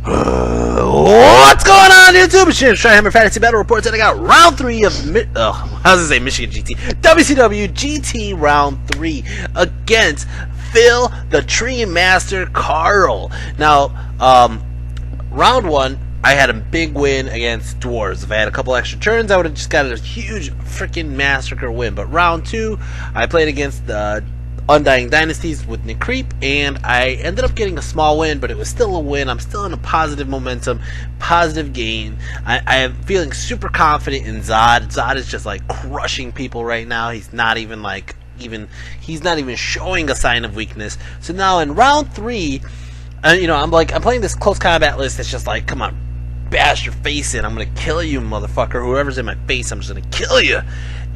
What's going on, YouTube? It's ChiHammer Fantasy Battle Reports, and I got round 3 of Michigan GT WCW GT round 3 against Phil the Tree Master Karl. Now, round 1, I had a big win against Dwarves. If I had a couple extra turns, I would have just got a huge freaking massacre win. But round 2, I played against the Undying Dynasties with Nick Creep, and I ended up getting a small win, but it was still a win. I'm still in a positive momentum, positive gain. I am feeling super confident in Zod. Zod is just like crushing people right now. He's not even he's not even showing a sign of weakness. So now in round 3, I'm playing this close combat list that's just like, come on, bash your face in. I'm gonna kill you, motherfucker. Whoever's in my face, I'm just gonna kill you.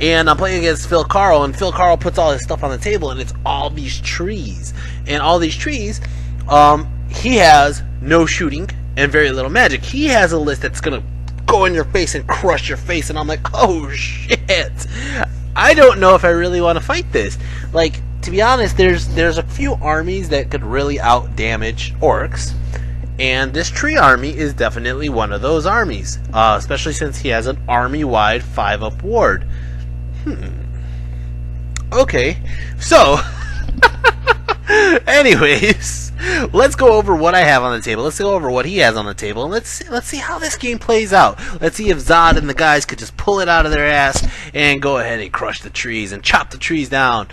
And I'm playing against Phil Karl, and Phil Karl puts all his stuff on the table, and it's all these trees. And all these trees, he has no shooting and very little magic. He has a list that's gonna go in your face and crush your face, and I'm like, oh shit. I don't know if I really want to fight this. Like, to be honest, there's a few armies that could really out-damage orcs. And this tree army is definitely one of those armies, especially since he has an army-wide 5-up ward. Okay, so, anyways, let's go over what I have on the table. Let's go over what he has on the table, and let's see how this game plays out. Let's see if Zod and the guys could just pull it out of their ass and go ahead and crush the trees and chop the trees down.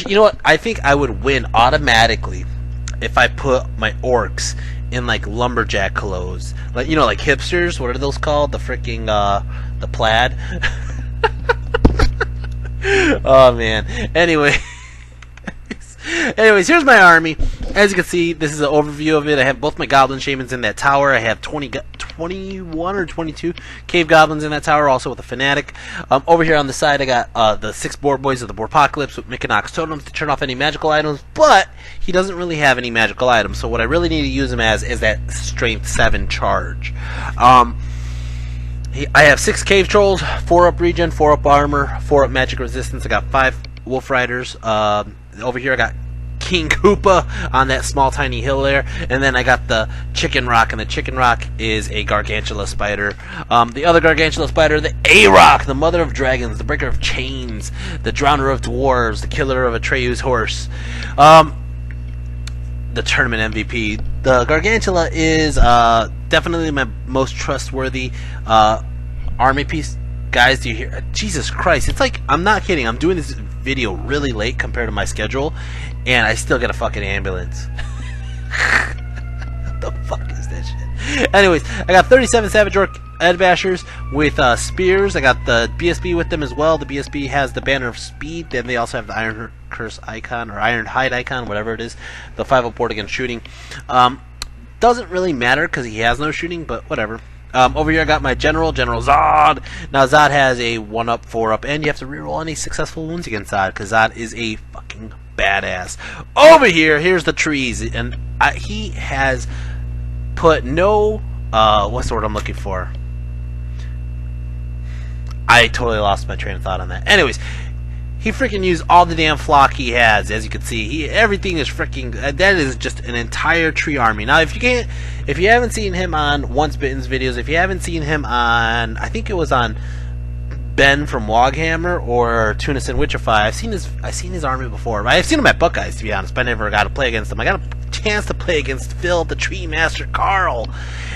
You know what? I think I would win automatically if I put my orcs in like lumberjack clothes, like like hipsters. What are those called? The freaking the plaid. Oh man. Anyways, here's my army. As you can see, this is an overview of it. I have both my goblin shamans in that tower. I have 21 or 22 cave goblins in that tower, also with a fanatic. Over here on the side, I got the 6 boar boys of the Boarpocalypse with Mechanox totems to turn off any magical items, but he doesn't really have any magical items, so what I really need to use him as is that strength 7 charge. I have 6 cave trolls, 4-up regen, 4-up armor, 4-up magic resistance. I got 5 wolf riders. Over here I got King Koopa on that small tiny hill there, and then I got the Chicken Rock, and the Chicken Rock is a Gargantula spider. The other Gargantula spider, the A-Rock, the Mother of Dragons, the Breaker of Chains, the Drowner of Dwarves, the Killer of Atreyu's horse, the tournament MVP. The Gargantula is definitely my most trustworthy army piece. Guys, do you hear? Jesus Christ, it's like, I'm not kidding, I'm doing this video really late compared to my schedule, and I still get a fucking ambulance. What the fuck is that shit? Anyways, I got 37 Savage Orc Edbashers with spears. I got the BSB with them as well. The BSB has the Banner of Speed. Then they also have the Iron Curse icon, or Iron Hide icon, whatever it is. The 5-up ward against shooting. Doesn't really matter because he has no shooting, but whatever. Over here I got my General Zod. Now Zod has a 1-up, 4-up, and you have to reroll any successful wounds against Zod, because Zod is a fucking badass. Over here, here's the trees, and he has put no, what's the word I'm looking for? I totally lost my train of thought on that. Anyways, he freaking used all the damn flock he has. As you can see, everything is freaking. That is just an entire tree army. Now, if you haven't seen him on Once Bitten's videos, if you haven't seen him on, I think it was on Ben from Woghammer or Tunis and Witchify, I've seen his army before. I've seen him at Buckeyes, to be honest, but I never got to play against him. I got a chance to play against Phil the Tree Master Karl,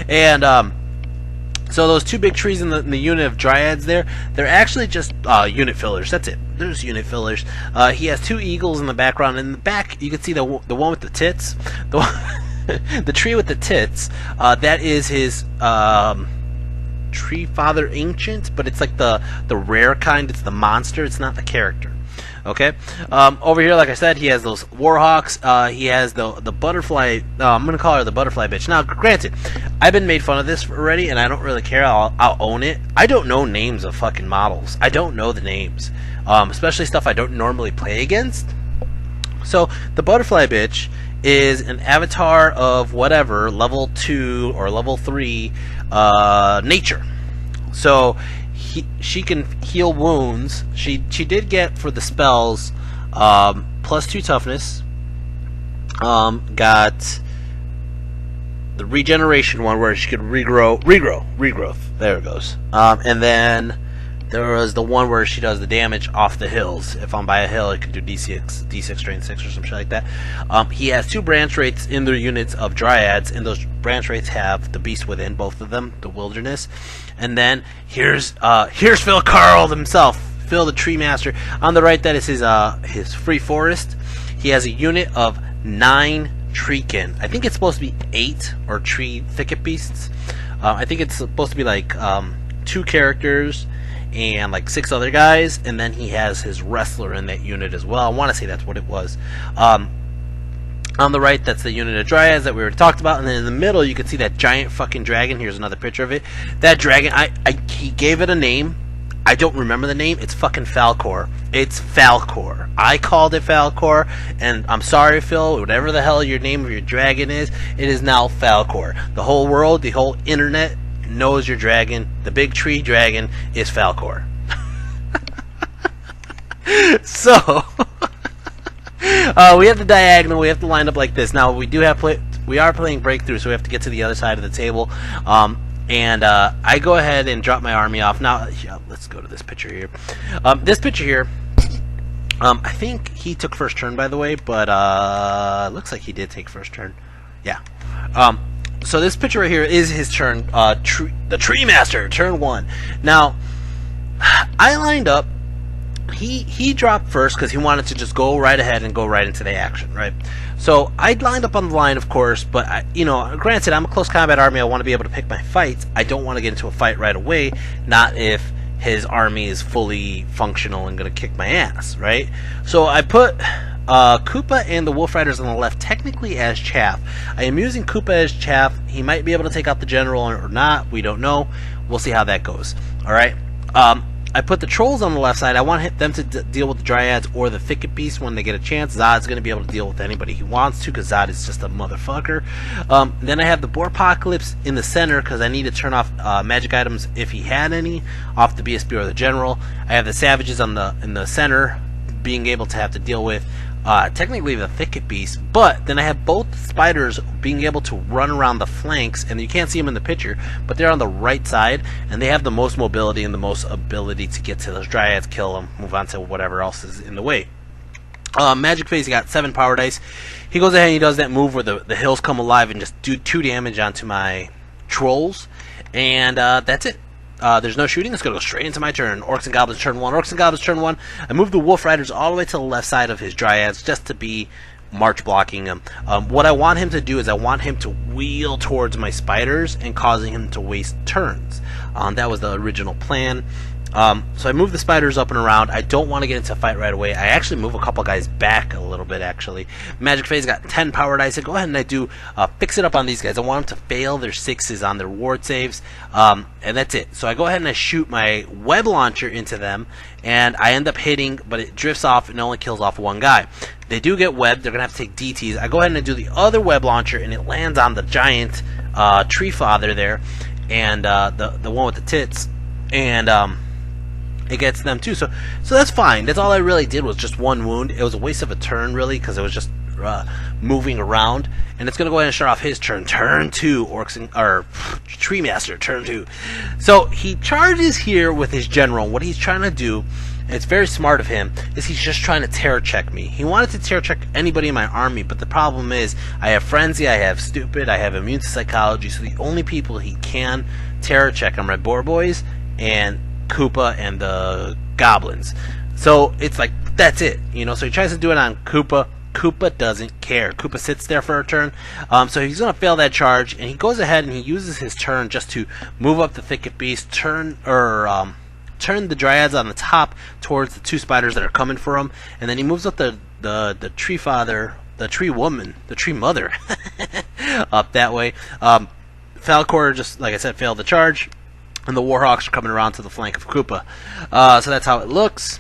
and so those 2 big trees in the unit of dryads there, they're actually just unit fillers. That's it. There's unit fillers. He has 2 eagles in the background. In the back, you can see the one with the tits. The tree with the tits. That is his Tree Father Ancient, but it's like the rare kind. It's the monster. It's not the character. Okay. Over here, like I said, he has those Warhawks. He has the butterfly. I'm gonna call her the butterfly bitch. Now, granted, I've been made fun of this already, and I don't really care. I'll own it. I don't know names of fucking models. I don't know the names, especially stuff I don't normally play against. So the butterfly bitch is an avatar of whatever level 2 or level 3 nature. So she can heal wounds. She did get for the spells +2 toughness. Got the regeneration one where she could regrowth. There it goes. And then there was the one where she does the damage off the hills. If I'm by a hill, it could do D6 strength 6 or some shit like that. He has 2 branch rates in their units of dryads, and those branch rates have the beast within both of them, the wilderness. And then here's Phil Karl himself, Phil the Tree Master. On the right, that is his free forest. He has a unit of 9 treekin. I think it's supposed to be 8 or tree thicket beasts. I think it's supposed to be like 2 characters and like 6 other guys, and then he has his wrestler in that unit as well. I want to say that's what it was. On the right, that's the unit of dryads that we already talked about, and then in the middle, you can see that giant fucking dragon. Here's another picture of it. That dragon, he gave it a name. I don't remember the name. It's fucking Falcor. It's Falcor. I called it Falcor, and I'm sorry, Phil. Whatever the hell your name of your dragon is, it is now Falcor. The whole world, the whole internet knows your dragon. The big tree dragon is Falcor. So we have the diagonal. We have to line up like this. Now we are playing breakthrough, so we have to get to the other side of the table. I go ahead and drop my army off. Now, let's go to this picture here. This picture here, I think he took first turn, by the way, but looks like he did take first turn. Yeah. So this picture right here is his turn. The Tree Master, turn 1. Now, I lined up. He dropped first because he wanted to just go right ahead and go right into the action, right? So I lined up on the line, of course, but granted, I'm a close combat army. I want to be able to pick my fights. I don't want to get into a fight right away. Not if his army is fully functional and going to kick my ass, right? So I put Koopa and the Wolf Riders on the left, technically as chaff. I am using Koopa as chaff. He might be able to take out the general or not. We don't know. We'll see how that goes. All right. I put the trolls on the left side. I want them to deal with the dryads or the thicket beast when they get a chance. Zod's going to be able to deal with anybody he wants to because Zod is just a motherfucker. Then I have the Boarpocalypse in the center because I need to turn off magic items if he had any off the BSB or the general. I have the savages in the center being able to have to deal with technically the thicket beast, but then I have both spiders being able to run around the flanks, and you can't see them in the picture, but they're on the right side, and they have the most mobility and the most ability to get to those dryads, kill them, move on to whatever else is in the way. Magic phase, he got 7 power dice. He goes ahead and he does that move where the hills come alive and just do 2 damage onto my trolls, and that's it. There's no shooting. It's going to go straight into my turn. Orcs and Goblins turn 1. Orcs and Goblins turn 1. I move the Wolf Riders all the way to the left side of his Dryads just to be march blocking him. What I want him to do is I want him to wheel towards my Spiders and causing him to waste turns. That was the original plan. So I move the Spiders up and around. I don't want to get into a fight right away. I actually move a couple guys back a little bit, actually. Magic Phase got 10 power dice. I go ahead and I do fix it up on these guys. I want them to fail their 6s on their ward saves. And that's it. So I go ahead and I shoot my web launcher into them. And I end up hitting, but it drifts off and only kills off 1 guy. They do get webbed. They're going to have to take DTs. I go ahead and I do the other web launcher, and it lands on the giant tree father there. And the one with the tits. And it gets them too, so that's fine. That's all I really did was just 1 wound. It was a waste of a turn, really, because it was just moving around. And it's gonna go ahead and start off his turn. Turn 2, Tree Master, turn 2. So he charges here with his general. What he's trying to do, and it's very smart of him, is he's just trying to terror check me. He wanted to terror check anybody in my army, but the problem is I have Frenzy, I have Stupid, I have Immune to Psychology, so the only people he can terror check are my Boar Boys and Koopa and the Goblins. So it's like, that's it, so he tries to do it on Koopa. Koopa doesn't care. Koopa sits there for a turn, so he's going to fail that charge, and he goes ahead and he uses his turn just to move up the thicket beast, turn the dryads on the top towards the 2 spiders that are coming for him, and then he moves up the tree father, the tree woman, the tree mother up that way. Falcor, just like I said, failed the charge. And the Warhawks are coming around to the flank of Koopa. So that's how it looks.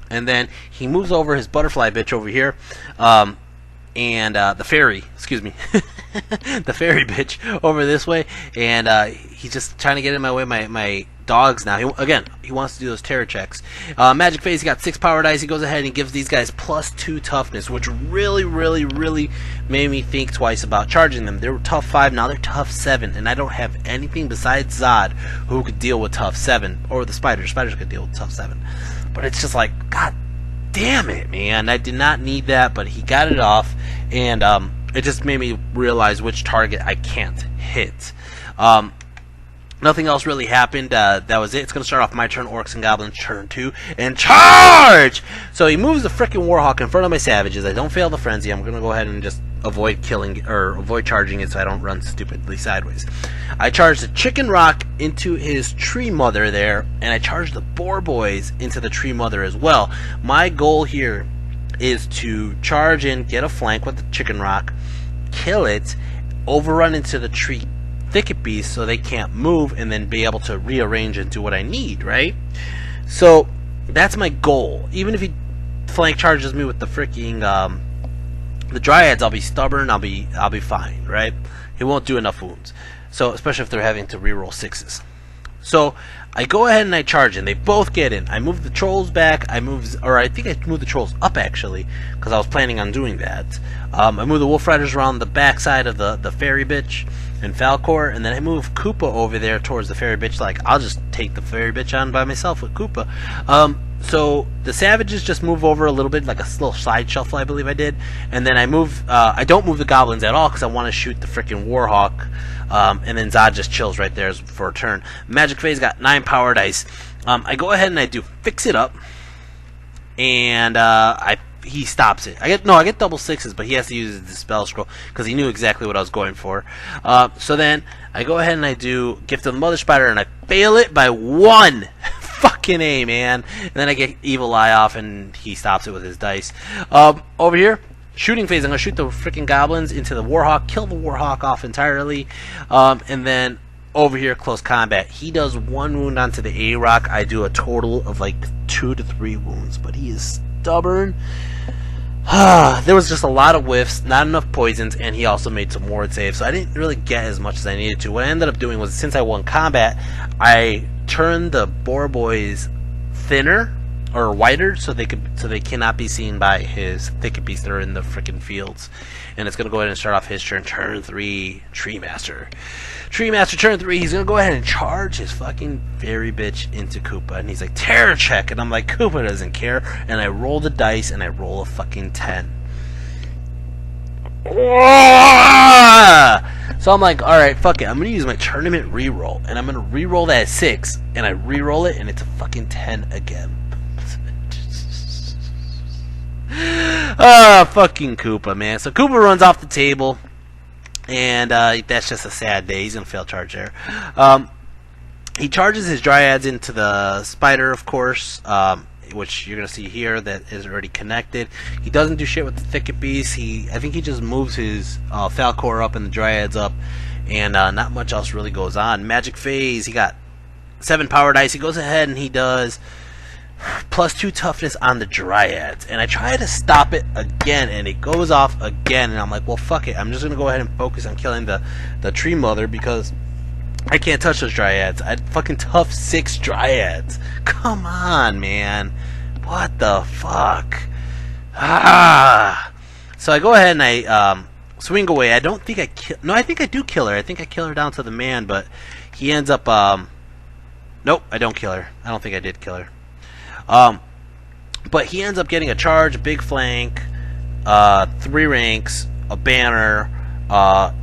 And then he moves over his butterfly bitch over here. And the fairy, excuse me. the fairy bitch over this way, and he's just trying to get in my way. My dogs now. He wants to do those terror checks. Magic Phase, he got 6 power dice. He goes ahead and gives these guys +2 toughness, which really made me think twice about charging them. They were tough 5, now they're tough 7, and I don't have anything besides Zod who could deal with tough 7, or the Spiders. Spiders could deal with tough 7. But it's just like, God damn it, man. I did not need that, but he got it off, and it just made me realize which target I can't hit. Nothing else really happened. That was it. It's going to start off my turn, Orcs and Goblins, turn 2, and charge! So he moves the frickin' Warhawk in front of my Savages. I don't fail the Frenzy. I'm going to go ahead and just avoid charging it so I don't run stupidly sideways. I charge the Chicken Rock into his Tree Mother there, and I charge the Boar Boys into the Tree Mother as well. My goal here is to charge in, get a flank with the Chicken Rock, kill it, overrun into the Tree Thicket Beast so they can't move, and then be able to rearrange and do what I need, right? So that's my goal. Even if he flank charges me with the freaking the Dryads, I'll be stubborn, I'll be fine, right? He won't do enough wounds. So especially if they're having to reroll 6s. So I go ahead and I charge in. They both get in. I move the Trolls back. I think I moved the Trolls up actually, because I was planning on doing that. I move the Wolf Riders around the backside of the Fairy Bitch and Falcor, and then I move Koopa over there towards the Fairy Bitch. Like, I'll just take the Fairy Bitch on by myself with Koopa. So the Savages just move over a little bit, like a little side shuffle, I believe I did. And then I don't move the Goblins at all because I want to shoot the freaking Warhawk. And then Zod just chills right there for a turn. Magic Phase got 9 power dice. I go ahead and I do Fix It Up, and he stops it. I get double 6s, but he has to use the Dispel Scroll because he knew exactly what I was going for. So then I go ahead and I do Gift of the Mother Spider, and I fail it by 1. Fucking A, man. And then I get Evil Eye off, and he stops it with his dice. Over here, Shooting Phase. I'm going to shoot the freaking Goblins into the Warhawk, kill the Warhawk off entirely. And then over here, Close Combat. He does 1 wound onto the A-Rock. I do a total of like 2 to 3 wounds, but he is stubborn. There was just a lot of whiffs, not enough poisons, and he also made some ward saves, so I didn't really get as much as I needed to. What I ended up doing was, since I won combat, I turned the Boar Boys thinner or whiter so they cannot be seen by his Thicket Beasts that are in the freaking fields. And it's gonna go ahead and start off his turn 3, Tree Master. Tree Master turn 3, he's gonna go ahead and charge his fucking Fairy Bitch into Koopa, and he's like, terror check, and I'm like, Koopa doesn't care, and I roll the dice and I roll a fucking 10. So I'm like, alright, fuck it, I'm gonna use my tournament reroll, and I'm gonna reroll that 6, and I reroll it, and it's a fucking 10 again. Fucking Koopa, man. So Koopa runs off the table, and that's just a sad day. He's gonna fail charge there. He charges his Dryads into the Spider, of course, which you're gonna see here that is already connected. He doesn't do shit with the Thicket Beast. I think he just moves his Falcor up and the Dryads up, and not much else really goes on. Magic Phase, he got 7 power dice. He goes ahead and he does +2 toughness on the Dryads, and I try to stop it again, and it goes off again, and I'm like, well, fuck it, I'm just gonna go ahead and focus on killing the Tree Mother because I can't touch those Dryads. I fucking tough 6 Dryads. Come on, man. What the fuck? So I go ahead and I swing away. I don't think I kill. No, I think I do kill her. I think I kill her down to the man, but he ends up. Nope, I don't kill her. I don't think I did kill her. But he ends up getting a charge, a big flank, 3 ranks, a banner,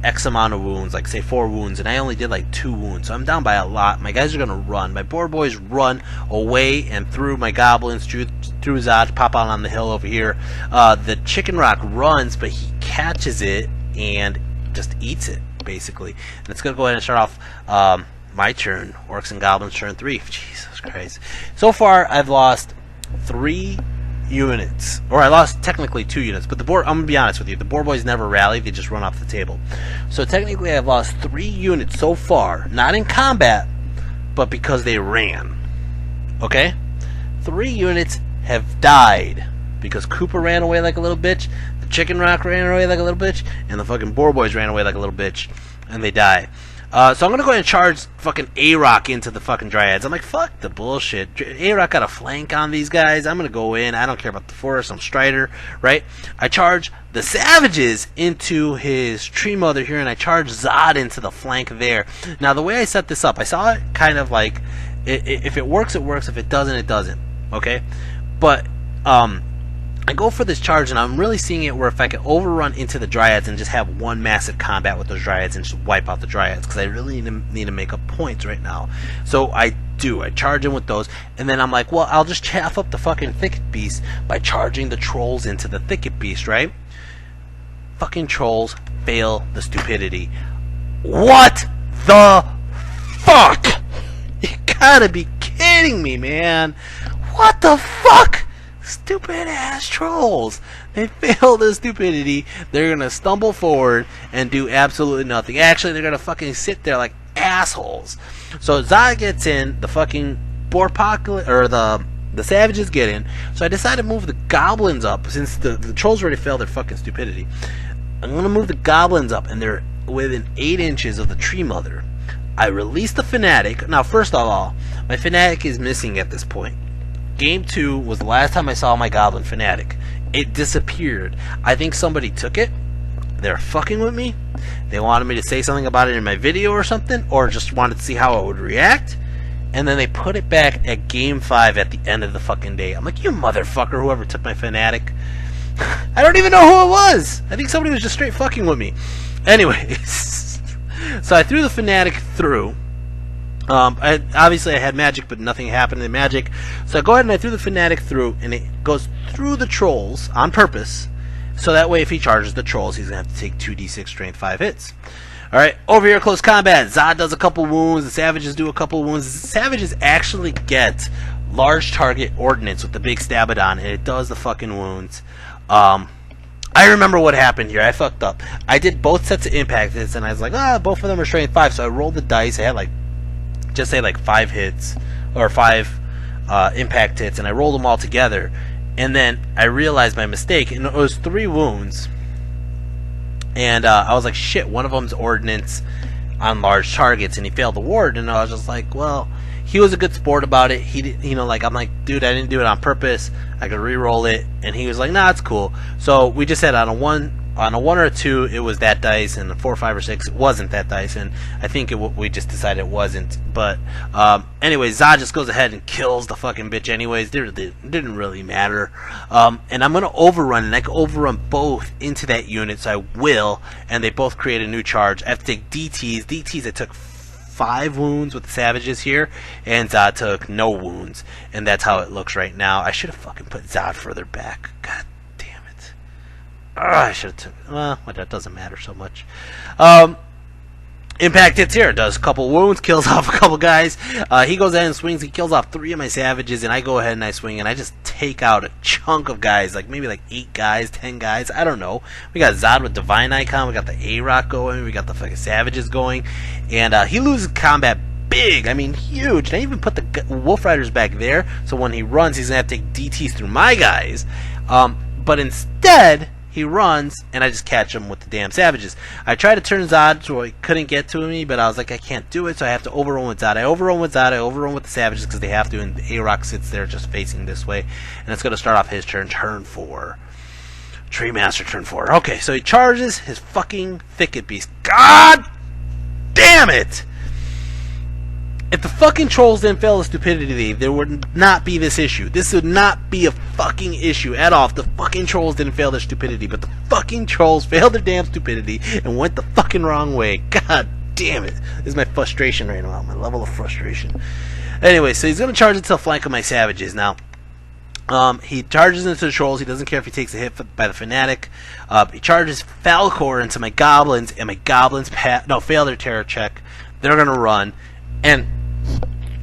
X amount of wounds, like say 4 wounds, and I only did like 2 wounds, so I'm down by a lot. My guys are gonna run. My Boar Boys run away and through my Goblins, through Zod, pop out on the hill over here. The Chicken Rock runs, but he catches it and just eats it, basically. And it's gonna go ahead and start off my turn, Orcs and Goblins turn 3. Jesus Christ. So far, I've lost 3 units. Or I lost technically 2 units, but I'm going to be honest with you, the Boar Boys never rally, they just run off the table. So technically, I've lost 3 units so far, not in combat, but because they ran. Okay? 3 units have died because Koopa ran away like a little bitch. The Chicken Rock ran away like a little bitch, and the fucking Boar Boys ran away like a little bitch, and they die. So I'm gonna go ahead and charge fucking A-Rock into the fucking Dryads. I'm like, fuck the bullshit. A-Rock got a flank on these guys. I'm gonna go in. I don't care about the Forest. I'm Strider, right? I charge the Savages into his Tree Mother here, and I charge Zod into the flank there. Now, the way I set this up, I saw it kind of like, if it works, it works. If it doesn't, it doesn't. Okay? But, I go for this charge, and I'm really seeing it where if I can overrun into the Dryads and just have one massive combat with those Dryads and just wipe out the Dryads, because I really need to make up points right now. So I do. I charge in with those, and then I'm like, well, I'll just chaff up the fucking Thicket Beast by charging the Trolls into the Thicket Beast, right? Fucking Trolls fail the stupidity. What the fuck? You gotta be kidding me, man. What the fuck? Stupid ass Trolls. They fail the stupidity. They're gonna stumble forward and do absolutely nothing. Actually, they're gonna fucking sit there like assholes. So Zod gets in, the fucking Borpocalypse, or the Savages get in. So I decided to move the Goblins up, since the Trolls already failed their fucking stupidity. I'm gonna move the Goblins up, and they're within 8 inches of the Tree Mother. I release the Fanatic. Now, first of all, my Fanatic is missing at this point. Game 2 was the last time I saw my Goblin Fanatic. It disappeared. I think somebody took it. They're fucking with me. They wanted me to say something about it in my video or something, or just wanted to see how I would react. And then they put it back at Game 5 at the end of the fucking day. I'm like, you motherfucker, whoever took my Fanatic. I don't even know who it was. I think somebody was just straight fucking with me. Anyways. So I threw the Fanatic through. Obviously I had magic, but nothing happened in magic. So I go ahead and I threw the Fanatic through, and it goes through the Trolls on purpose. So that way if he charges the Trolls, he's going to have to take 2d6 strength 5 hits. Alright, over here, close combat. Zod does a couple wounds, the Savages do a couple wounds. The Savages actually get large target ordnance with the big Stabodon, and it does the fucking wounds. I remember what happened here. I fucked up. I did both sets of impact hits, and I was like, both of them are strength 5. So I rolled the dice. I had like, just say like 5 hits, or 5 impact hits, and I rolled them all together. And then I realized my mistake, and it was 3 wounds. And I was like, shit, one of them's ordnance on large targets, and he failed the ward. And I was just like, well, he was a good sport about it. He did, like, I'm like, dude, I didn't do it on purpose. I could re-roll it. And he was like, nah, it's cool. So we just said on a 1 or a 2, it was that dice, and a 4, 5, or 6, it wasn't that dice. And I think we just decided it wasn't. But anyway, Zod just goes ahead and kills the fucking bitch anyways. It didn't really matter. And I'm going to overrun, and I can overrun both into that unit, so I will. And they both create a new charge. I have to take DTs. DTs, I took 5 wounds with the Savages here, and Zod took no wounds. And that's how it looks right now. I should have fucking put Zod further back. God damn it. I should have took... Well, that doesn't matter so much. Impact hits here. Does a couple wounds, kills off a couple guys. He goes ahead and swings. He kills off 3 of my Savages, and I go ahead and I swing, and I just take out a chunk of guys, like maybe like 8 guys, 10 guys. I don't know. We got Zod with Divine Icon. We got the A-Rock going. We got the fucking Savages going. And he loses combat big. I mean, huge. And I even put the Wolf Riders back there, so when he runs, he's going to have to take DTs through my guys. But instead... he runs, and I just catch him with the damn Savages. I tried to turn Zod so he couldn't get to me, but I was like, I can't do it, so I have to overrun with Zod. I overrun with Zod, I overrun with the Savages because they have to, and the A-Rock sits there just facing this way. And it's going to start off his turn 4. Tree Master, turn 4. Okay, so he charges his fucking Thicket Beast. God damn it! If the fucking Trolls didn't fail the stupidity, there would not be this issue. This would not be a fucking issue at all if the fucking Trolls didn't fail their stupidity. But the fucking Trolls failed their damn stupidity and went the fucking wrong way. God damn it. This is my frustration right now, my level of frustration. Anyway, so he's going to charge into the flank of my Savages. Now, he charges into the Trolls. He doesn't care if he takes a hit by the Fanatic. He charges Falcor into my Goblins, and my Goblins fail their terror check. They're going to run. And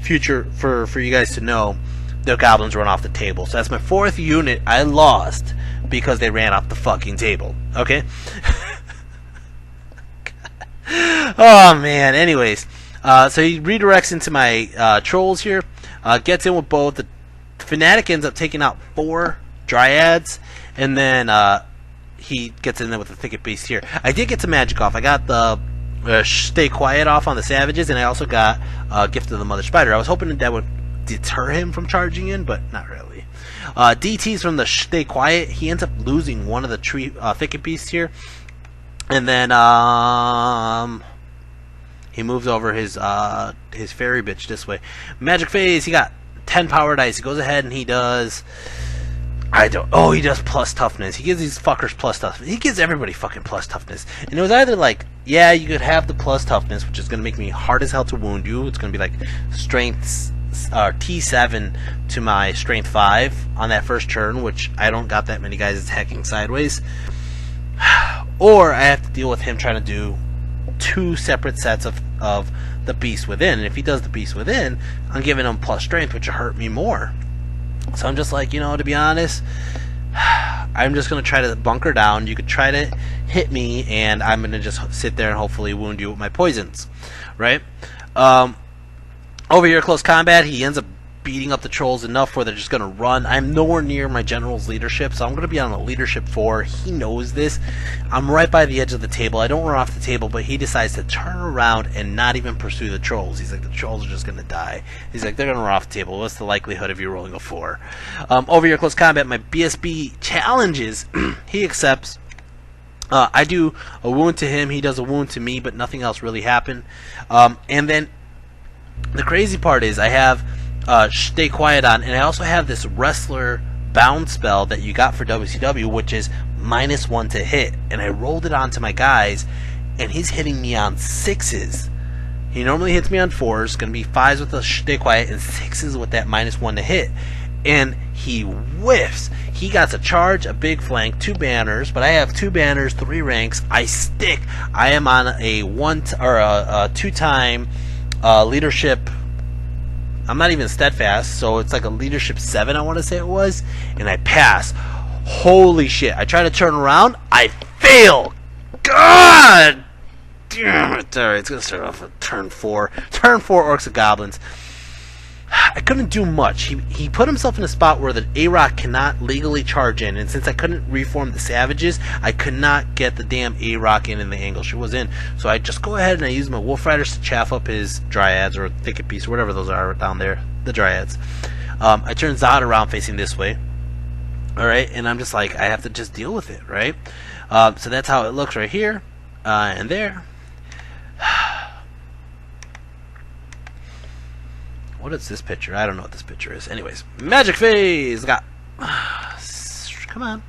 future for you guys to know, the Goblins run off the table. So that's my 4th unit I lost because they ran off the fucking table. Okay? Oh man. Anyways, so he redirects into my Trolls here. Gets in with both. The Fanatic ends up taking out 4 Dryads, and then he gets in there with the thicket beast here. I did get some magic off. I got the stay quiet off on the Savages, and I also got Gift of the Mother Spider. I was hoping that would deter him from charging in, but not really. DTs from the stay quiet. He ends up losing one of the tree thicket beasts here, and then he moves over his fairy bitch this way. Magic phase. He got 10 power dice. He goes ahead and he does. He does plus toughness. He gives these fuckers plus toughness. He gives everybody fucking plus toughness. And it was either like, yeah, you could have the plus toughness, which is going to make me hard as hell to wound you. It's going to be like strength T7 to my strength 5 on that first turn, which I don't got that many guys attacking sideways. Or I have to deal with him trying to do 2 separate sets of the beast within. And if he does the beast within, I'm giving him plus strength, which will hurt me more. So I'm just like, to be honest, I'm just going to try to bunker down. You could try to hit me, and I'm going to just sit there and hopefully wound you with my poisons, right? Over here, close combat, he ends up beating up the trolls enough where they're just going to run. I'm nowhere near my general's leadership, so I'm going to be on a leadership 4. He knows this. I'm right by the edge of the table. I don't run off the table, but he decides to turn around and not even pursue the trolls. He's like, the trolls are just going to die. He's like, they're going to run off the table. What's the likelihood of you rolling a 4? Over here, close combat, my BSB challenges. He accepts. I do a wound to him. He does a wound to me, but nothing else really happened. And then the crazy part is I have stay quiet on, and I also have this wrestler bound spell that you got for WCW, which is -1 to hit, and I rolled it onto my guys, and he's hitting me on 6s. He normally hits me on 4s, gonna be 5s with the stay quiet, and 6s with that -1 to hit, and he whiffs. He got a charge, a big flank, 2 banners, but I have 2 banners, 3 ranks. I stick. I am on a 2-time leadership. I'm not even steadfast, so it's like a leadership 7, I want to say it was, and I pass. Holy shit. I try to turn around, I fail. God damn it. Alright, it's going to start off with turn 4. Turn 4, Orcs and Goblins. I couldn't do much. He put himself in a spot where the A-Rock cannot legally charge in, and since I couldn't reform the Savages, I could not get the damn A-Rock in the angle she was in. So I just go ahead and I use my Wolf Riders to chaff up his Dryads or Thicket Beasts or whatever those are down there, the Dryads. I turn Zod around facing this way. Alright, and I'm just like, I have to just deal with it, right? So that's how it looks right here and there. What is this picture? I don't know what this picture is. Anyways, Magic Phase! Got, come on.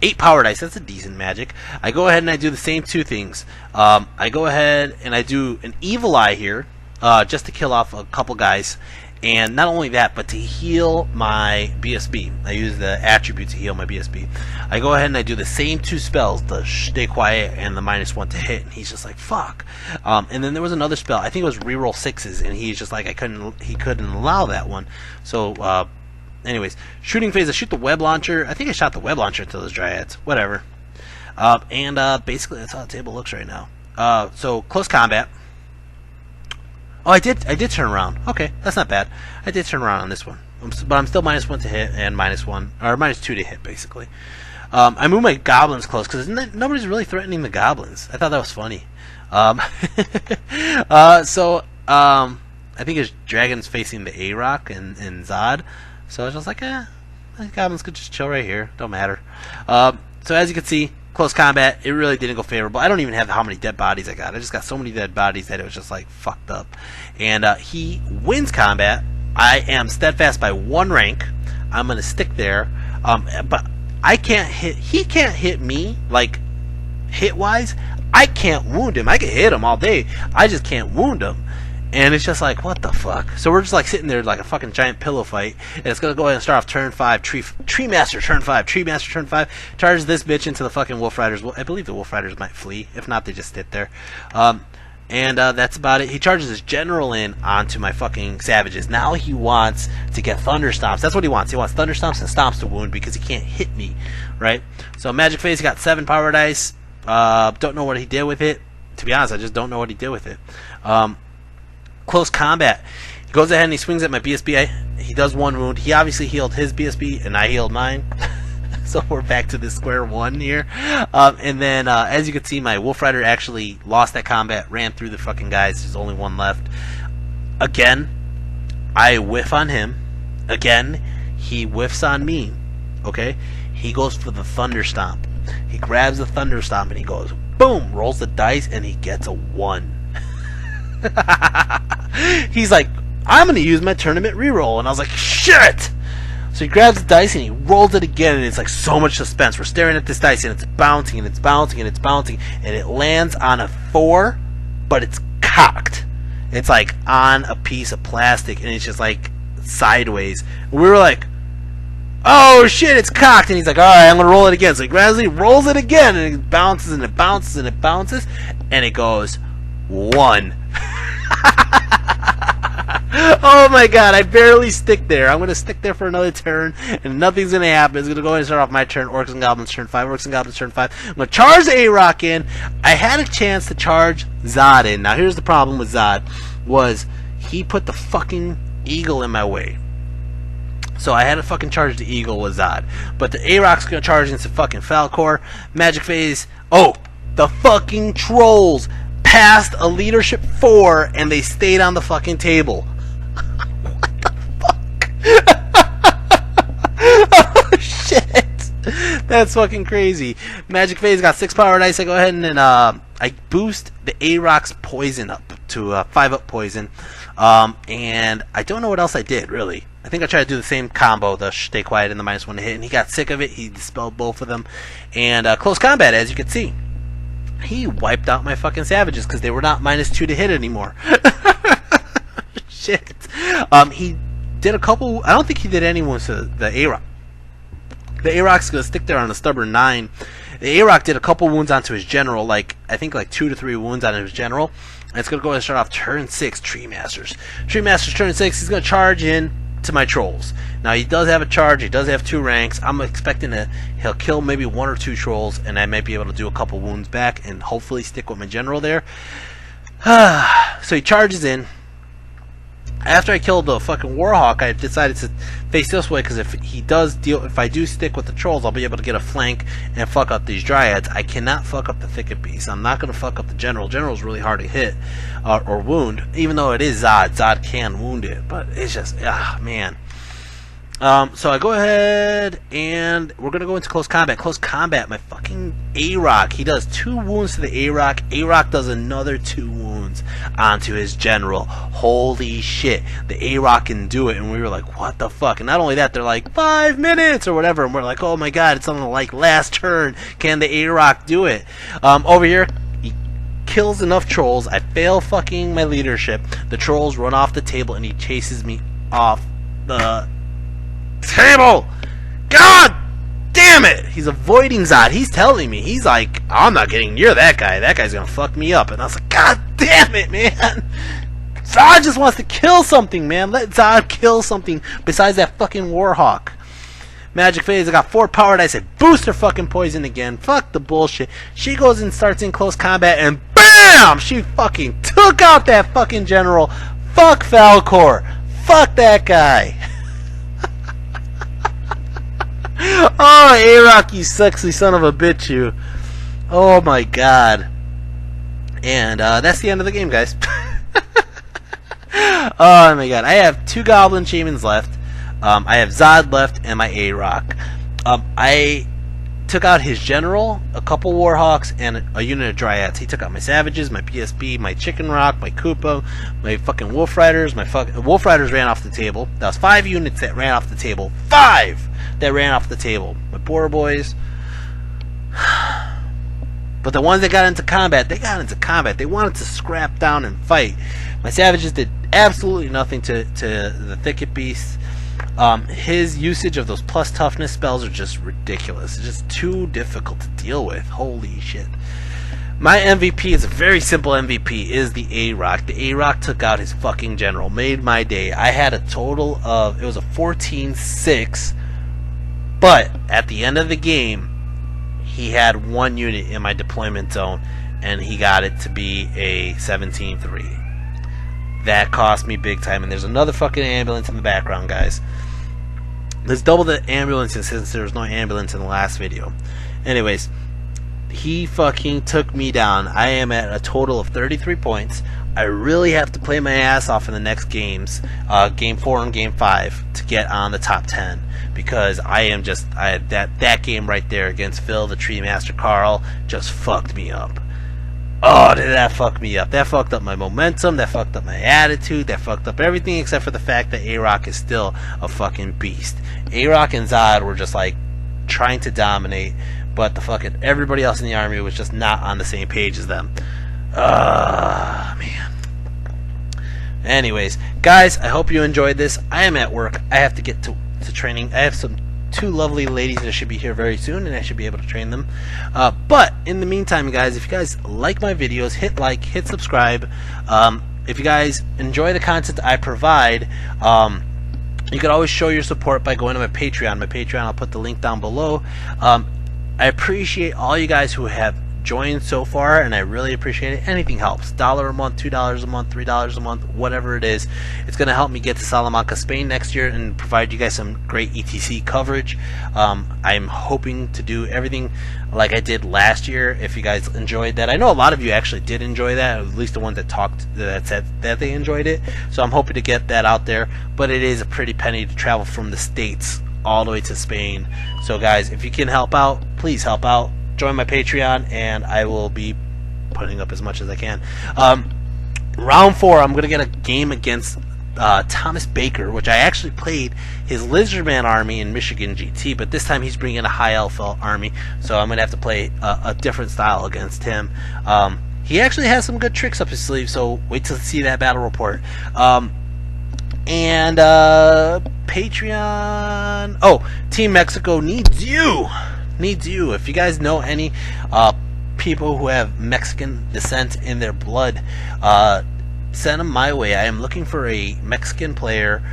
8 power dice. That's a decent magic. I go ahead and I do the same 2 things. I go ahead and I do an Evil Eye here, just to kill off a couple guys. And not only that, but to heal my BSB. I use the attribute to heal my BSB. I go ahead and I do the same 2 spells, the Stay Quiet and the -1 to hit, and he's just like, fuck. And then there was another spell, I think it was reroll 6s, and he's just like, he couldn't allow that one. So, anyways, shooting phase, I shoot the web launcher. I think I shot the web launcher into those Dryads. Whatever. Basically that's how the table looks right now. So, close combat. Oh, I did turn around. Okay, that's not bad. I did turn around on this one. But I'm still -1 to hit and -1, or -2 to hit, basically. I moved my Goblins close, because nobody's really threatening the Goblins. I thought that was funny. I think his Dragon's facing the A-Rock and Zod. So I was just like, the Goblins could just chill right here. Don't matter. So as you can see, close combat, it really didn't go favorable. I don't even have how many dead bodies I got. I just got so many dead bodies that it was just like fucked up. And he wins combat. I am steadfast by 1 rank. I'm gonna stick there. But I can't hit. He can't hit me like hit wise. I can't wound him. I can hit him all day. I just can't wound him. And it's just like, what the fuck? So we're just like sitting there like a fucking giant pillow fight. And it's going to go ahead and start off turn 5. Tree Master turn 5. Tree Master turn 5. Charges this bitch into the fucking Wolf Riders. Well, I believe the Wolf Riders might flee. If not, they just sit there. That's about it. He charges his general in onto my fucking Savages. Now he wants to get Thunder Stomps. That's what he wants. He wants Thunder Stomps and Stomps to wound because he can't hit me. Right? So Magic Phase, he got 7 power dice. Don't know what he did with it. To be honest, I just don't know what he did with it. Close combat. He goes ahead and he swings at my BSB. He does 1 wound. He obviously healed his BSB, and I healed mine. So we're back to the square one here. And then, as you can see, my Wolf Rider actually lost that combat, ran through the fucking guys. There's only one left. Again, I whiff on him. Again, he whiffs on me. Okay? He goes for the Thunder Stomp. He grabs the Thunder Stomp and he goes, boom, rolls the dice, and he gets a 1. He's like, I'm going to use my tournament reroll. And I was like, shit! So he grabs the dice and he rolls it again, and it's like so much suspense. We're staring at this dice and it's bouncing and it's bouncing and it's bouncing, and it lands on a 4, but it's cocked. It's like on a piece of plastic, and it's just like sideways. And we were like, oh shit, it's cocked. And he's like, alright, I'm gonna roll it again. So he grabs it, he rolls it again, and it bounces and it bounces and it bounces, and it goes 1. Oh my god, I barely stick there. I'm going to stick there for another turn, and nothing's going to happen. It's going to go ahead and start off my turn. Orcs and Goblins turn 5. Orcs and Goblins turn 5. I'm going to charge the A-Rock in. I had a chance to charge Zod in. Now here's the problem with Zod, was he put the fucking Eagle in my way. So I had to fucking charge the Eagle with Zod. But the A-Rock's going to charge into fucking Falcor. Magic Phase. Oh, the fucking Trolls passed a leadership 4, and they stayed on the fucking table. What the fuck? Oh shit, that's fucking crazy. Magic Phase got 6 power dice. I go ahead and I boost the A-Rock's poison up to 5-up poison, and I don't know what else I did really. I think I tried to do the same combo, the stay quiet and the -1 to hit, and he got sick of it. He dispelled both of them, and close combat, as you can see. He wiped out my fucking savages because they were not -2 to hit anymore. Shit. He did a couple. I don't think he did any wounds to the A-Rock. The A-Rock's gonna stick there on a stubborn 9. The A-Rock did a couple wounds onto his general, I think 2 to 3 wounds on his general. And it's gonna go ahead and start off turn 6. Tree Masters. Tree Masters turn 6. He's gonna charge in to my trolls. Now he does have a charge. He does have 2 ranks. I'm expecting he'll kill maybe 1 or 2 trolls, and I might be able to do a couple wounds back and hopefully stick with my general there. So he charges in. After I killed the fucking Warhawk, I decided to face this way, because if I do stick with the trolls, I'll be able to get a flank and fuck up these Dryads. I cannot fuck up the Thicket Beast. I'm not going to fuck up the General. General's really hard to hit or wound, even though it is Zod. Zod can wound it, but it's just, man. So I go ahead and we're going to go into close combat. Close combat, my fucking A-Rock. He does 2 wounds to the A-Rock. A-Rock does another 2 wounds onto his general. Holy shit. The A-Rock can do it. And we were like, what the fuck? And not only that, they're like, 5 minutes or whatever. And we're like, oh my god, it's something like last turn. Can the A-Rock do it? Over here, he kills enough trolls. I fail fucking my leadership. The trolls run off the table and he chases me off the table. God damn it. He's avoiding Zod. He's telling me. He's like, I'm not getting near that guy. That guy's gonna fuck me up. And I was like, god damn it, man. Zod just wants to kill something, man. Let Zod kill something besides that fucking Warhawk. Magic Phase, I got 4 power dice. I boost her fucking poison again. Fuck the bullshit. She goes and starts in close combat, and BAM! She fucking took out that fucking general. Fuck Falcor. Fuck that guy. Oh, A-Rock, you sexy son of a bitch, you. Oh my god. And that's the end of the game, guys. Oh my god. I have 2 Goblin Shamans left. I have Zod left and my A-Rock. I took out his general, a couple Warhawks, and a unit of Dryads. He took out my Savages, my PSP, my Chicken Rock, my Koopa, my fucking Wolf Riders. Wolf Riders ran off the table. That was 5 units that ran off the table. 5 that ran off the table. My Border Boys. But the ones that got into combat, they got into combat. They wanted to scrap down and fight. My Savages did absolutely nothing to the Thicket Beast. His usage of those plus toughness spells are just ridiculous. It's just too difficult to deal with. Holy shit. My MVP is a very simple MVP, is the A-Rock. The A-Rock took out his fucking general. Made my day. I had a total of, it was a 14-6, but at the end of the game, he had 1 unit in my deployment zone, and he got it to be a 17-3. That cost me big time, and there's another fucking ambulance in the background, guys. Let's double the ambulances since there was no ambulance in the last video. Anyways, he fucking took me down. I am at a total of 33 points. I really have to play my ass off in the next games, Game 4 and Game 5, to get on the top 10. Because I am just, that game right there against Phil, the Tree Master Karl, just fucked me up. Oh, did that fuck me up. That fucked up my momentum, that fucked up my attitude, that fucked up everything except for the fact that A-Rock is still a fucking beast. A-Rock and Zod were just like trying to dominate, but the fucking everybody else in the army was just not on the same page as them. Man. Anyways, guys, I hope you enjoyed this. I am at work. I have to get to training. I have two lovely ladies that should be here very soon, and I should be able to train them. But in the meantime, guys, if you guys like my videos, hit like, hit subscribe. If you guys enjoy the content I provide, you can always show your support by going to my Patreon. My Patreon, I'll put the link down below. I appreciate all you guys who have joined so far, and I really appreciate it. Anything helps. $1 a month, $2 a month, $3 a month, whatever it is. It's going to help me get to Salamanca, Spain next year and provide you guys some great ETC coverage. I'm hoping to do everything like I did last year. If you guys enjoyed that, I know a lot of you actually did enjoy that, at least the ones that talked that said that they enjoyed it. So I'm hoping to get that out there, but it is a pretty penny to travel from the States all the way to Spain. So guys, if you can help out, please help out. Join my Patreon, and I will be putting up as much as I can. Round 4, I'm going to get a game against Thomas Baker, which I actually played his Lizardman army in Michigan GT, but this time he's bringing a High Elf army, so I'm going to have to play a different style against him. He actually has some good tricks up his sleeve, so wait till see that battle report. And Patreon... Oh, Team Mexico needs you! If you guys know any people who have Mexican descent in their blood, send them my way. I am looking for a Mexican player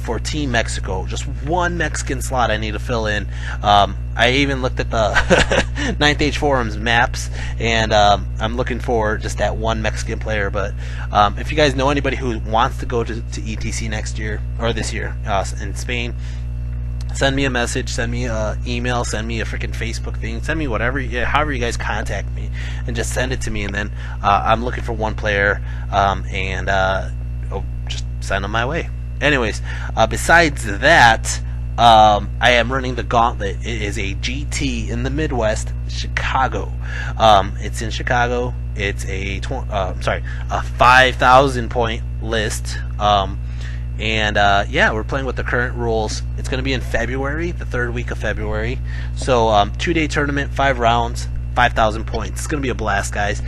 for Team Mexico. Just one Mexican slot I need to fill in. I even looked at the Ninth Age Forums maps, and I'm looking for just that one Mexican player. But if you guys know anybody who wants to go to ETC next year, or this year, in Spain, send me a message, send me an email, send me a freaking Facebook thing, send me whatever, however you guys contact me, and just send it to me. And then I'm looking for one player, and just send them my way. Anyways, besides that, I am running the Gauntlet. It is a GT in the Midwest, Chicago. It's in Chicago. It's a 5,000 point list. And yeah, we're playing with the current rules. It's going to be in February, the 3rd week of February. So 2-day tournament, 5 rounds, 5,000 points. It's going to be a blast, guys.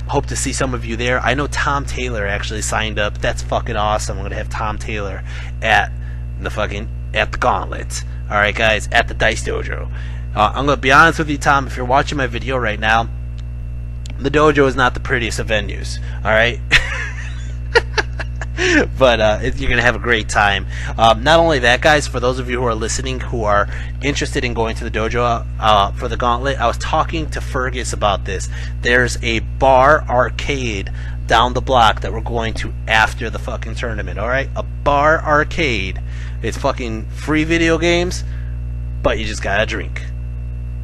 Hope to see some of you there. I know Tom Taylor actually signed up. That's fucking awesome. I'm going to have Tom Taylor at the Gauntlet. All right, guys, at the Dice Dojo. I'm going to be honest with you, Tom. If you're watching my video right now, the dojo is not the prettiest of venues. All right. But you're going to have a great time. Not only that, guys, for those of you who are listening who are interested in going to the dojo for the Gauntlet, I was talking to Fergus about this. There's a bar arcade down the block that we're going to after the fucking tournament, alright? A bar arcade. It's fucking free video games, but you just gotta drink.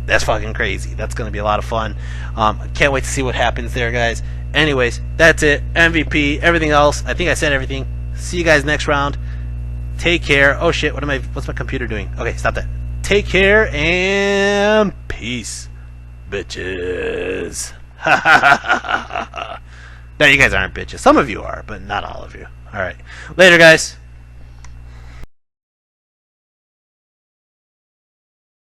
That's fucking crazy. That's going to be a lot of fun. Can't wait to see what happens there, guys. Anyways, that's it. MVP, everything else. I think I said everything. See you guys next round. Take care. Oh shit, what's my computer doing? Okay, stop that. Take care and peace, bitches. No, you guys aren't bitches. Some of you are, but not all of you. Alright. Later, guys.